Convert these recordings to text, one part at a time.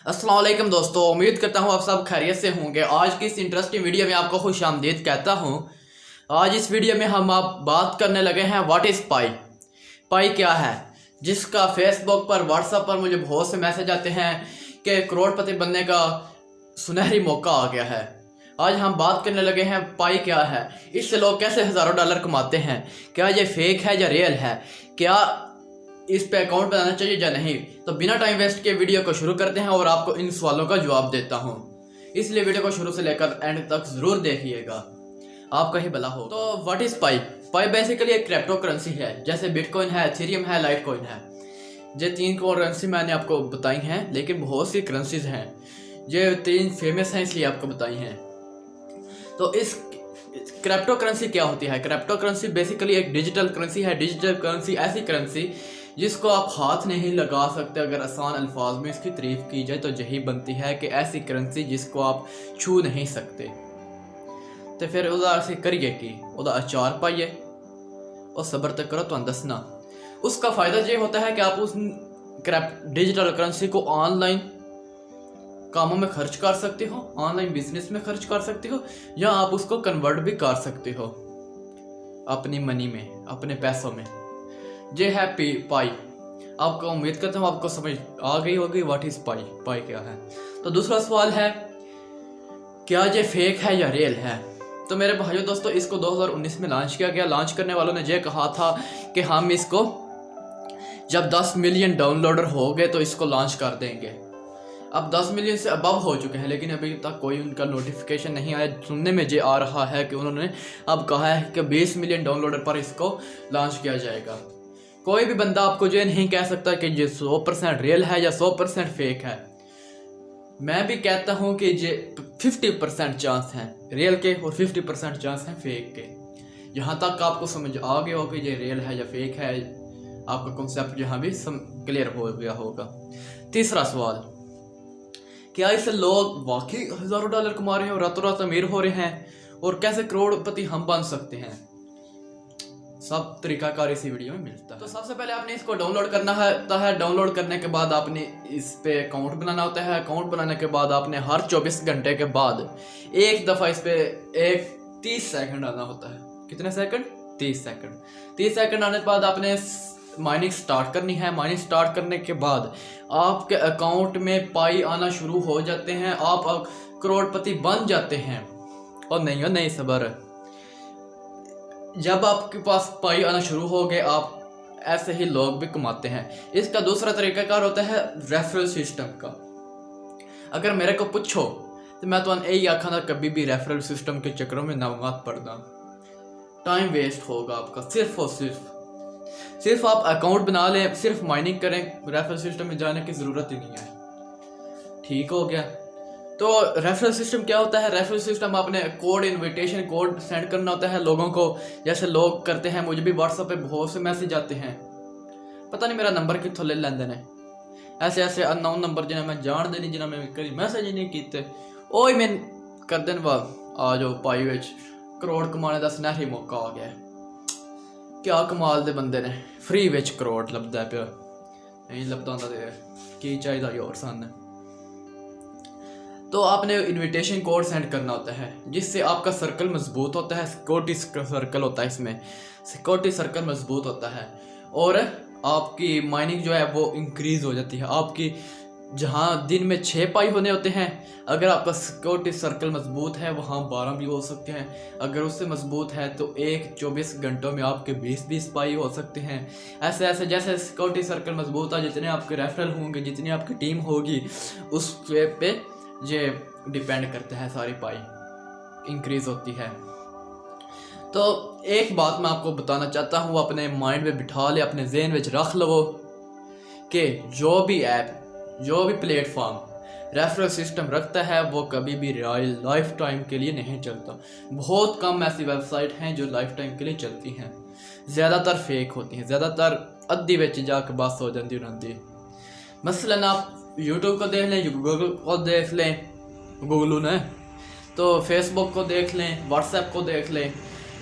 अस्सलाम वालेकुम दोस्तों, उम्मीद करता हूँ आप सब खैरियत से होंगे। आज की इस इंटरेस्टिंग वीडियो में आपको खुश आमदीद कहता हूँ। आज इस वीडियो में हम आप बात करने लगे हैं व्हाट इज़ पाई। पाई क्या है, जिसका फेसबुक पर व्हाट्सएप पर मुझे बहुत से मैसेज आते हैं कि करोड़पति बनने का सुनहरी मौका आ गया है। आज हम बात करने लगे हैं पाई क्या है, इससे लोग कैसे हज़ारों डॉलर कमाते हैं, क्या ये फेक है या रियल है, क्या इस पे अकाउंट बनाना चाहिए या नहीं। तो बिना टाइम वेस्ट के वीडियो को शुरू करते हैं और आपको इन सवालों का जवाब देता हूं, इसलिए वीडियो को शुरू से लेकर एंड तक ज़रूर देखिएगा, आपका ही भला हो। तो what is pi? Pi basically एक क्रिप्टो करेंसी है, जैसे बिटकॉइन है, इथेरियम है, लाइटकॉइन है। ये तीन करेंसी मैंने आपको बताई हैं, लेकिन बहुत सी करेंसीज हैं, ये तीन फेमस हैं इसलिए आपको बताई हैं। तो इस क्रिप्टो करेंसी क्या होती है? क्रिप्टो करेंसी बेसिकली एक डिजिटल करेंसी है। डिजिटल करेंसी ऐसी करेंसी जिसको आप हाथ नहीं लगा सकते। अगर आसान अल्फाज में इसकी तारीफ की जाए तो यही बनती है कि ऐसी करेंसी जिसको आप छू नहीं सकते। तो फिर उसे करिए कि उदा अचार पाइए और सब्र तक करो तो दसना। उसका फ़ायदा ये होता है कि आप उस डिजिटल करेंसी को ऑनलाइन कामों में खर्च कर सकते हो, ऑनलाइन बिजनेस में खर्च कर सकते हो, या आप उसको कन्वर्ट भी कर सकते हो अपनी मनी में, अपने पैसों में। ये है पाई। आपको उम्मीद करता हूँ आपको समझ आ गई होगी व्हाट इज़ पाई, पाई क्या है। तो दूसरा सवाल है, क्या ये फेक है या रियल है? तो मेरे भाइयों दोस्तों, इसको 2019 में लॉन्च किया गया। लॉन्च करने वालों ने ये कहा था कि हम इसको जब 10 मिलियन डाउनलोडर हो गए तो इसको लॉन्च कर देंगे। अब 10 मिलियन से अबव हो चुके हैं, लेकिन अभी तक कोई उनका नोटिफिकेशन नहीं आया। सुनने में ये आ रहा है कि उन्होंने अब कहा है कि 20 मिलियन डाउनलोडर पर इसको लॉन्च किया जाएगा। कोई भी बंदा आपको ये नहीं कह सकता कि ये 100% रियल है या 100% फेक है। मैं भी कहता हूँ कि ये 50% चांस हैं रियल के और 50% चांस हैं फेक के। यहाँ तक आपको समझ आ गया हो कि ये रियल है या फेक है, आपका कॉन्सेप्ट यहाँ भी क्लियर हो गया होगा। तीसरा सवाल, क्या इससे लोग वाकई हज़ारों डॉलर कमा रहे हैं और रातों रात अमीर हो रहे हैं, और कैसे करोड़पति हम बन सकते हैं? सब तरीकाकार इसी वीडियो में मिलता है। तो सबसे पहले आपने इसको डाउनलोड करना है। डाउनलोड करने के बाद आपने इस पे अकाउंट बनाना होता है। अकाउंट बनाने के बाद आपने हर 24 घंटे के बाद एक दफ़ा इस पे 30 सेकंड आना होता है। कितने सेकंड? 30 सेकंड। 30 सेकंड आने के बाद आपने माइनिंग स्टार्ट करनी है। माइनिंग स्टार्ट करने के बाद आपके अकाउंट में पाई आना शुरू हो जाते हैं, आप करोड़पति बन जाते हैं। और नहीं सबर, जब आपके पास पाई आना शुरू हो गए, आप ऐसे ही लोग भी कमाते हैं। इसका दूसरा तरीकाकार होता है रेफरल सिस्टम का। अगर मेरे को पूछो तो मैं तो यही आखा कभी भी रेफरल सिस्टम के चक्करों में ना मत पड़ना, टाइम वेस्ट होगा आपका। सिर्फ और सिर्फ आप अकाउंट बना लें, सिर्फ माइनिंग करें, रेफरल सिस्टम में जाने की ज़रूरत ही नहीं है। ठीक हो गया। तो रेफरल सिस्टम क्या होता है? रेफरल सिस्टम आपने कोड, इनविटेशन कोड सेंड करना होता है लोगों को, जैसे लोग करते हैं। मुझे भी व्हाट्सएप पे बहुत से मैसेज आते हैं, पता नहीं मेरा नंबर कितों ले लेंदे ने, ऐसे ऐसे अननोन नंबर जिन्हें मैं जान देनी, जिन्हें मैं कभी मैसेज ही नहीं किए, ओए मैं कर देन वाह आ जाओ पाई विच करोड़ कमाने का सुनहरी मौका आ गया। क्या कमाल दे बंदे ने, फ्री विच करोड़ लभदा पिया, नहीं लभदा होंदा ते की चाहिदा होर सन। तो आपने इनविटेशन कोड सेंड करना होता है, जिससे आपका सर्कल मजबूत होता है। सिक्योरिटी सर्कल होता है इसमें, सिक्योरिटी सर्कल मजबूत होता है, और आपकी माइनिंग जो है वो इंक्रीज हो जाती है। आपकी जहाँ दिन में 6 पाई होने होते हैं, अगर आपका सिक्योरिटी सर्कल मजबूत है वहाँ 12 भी हो सकते हैं। अगर उससे मजबूत है तो 24 घंटों में आपके 20 पाई हो सकते हैं। ऐसे ऐसे जैसे सिक्योरिटी सर्कल मजबूत है, जितने आपके रेफरल होंगे, जितनी आपकी टीम होगी, उस पे ये डिपेंड करता है, सारी पाई इंक्रीज होती है। तो एक बात मैं आपको बताना चाहता हूँ, अपने माइंड में बिठा ले, अपने जहन में रख लो कि जो भी ऐप, जो भी प्लेटफॉर्म रेफरल सिस्टम रखता है वो कभी भी लाइफ टाइम के लिए नहीं चलता। बहुत कम ऐसी वेबसाइट हैं जो लाइफ टाइम के लिए चलती हैं, ज़्यादातर फेक होती हैं, ज़्यादातर अद्धी बेची जाके बस हो जाती उन्होंने। मसलन आप यूट्यूब को देख लें, गूगल को देख लें, गूगल ने तो फेसबुक को देख लें, व्हाट्सएप को देख लें,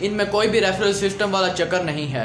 इनमें कोई भी रेफरल सिस्टम वाला चक्कर नहीं है।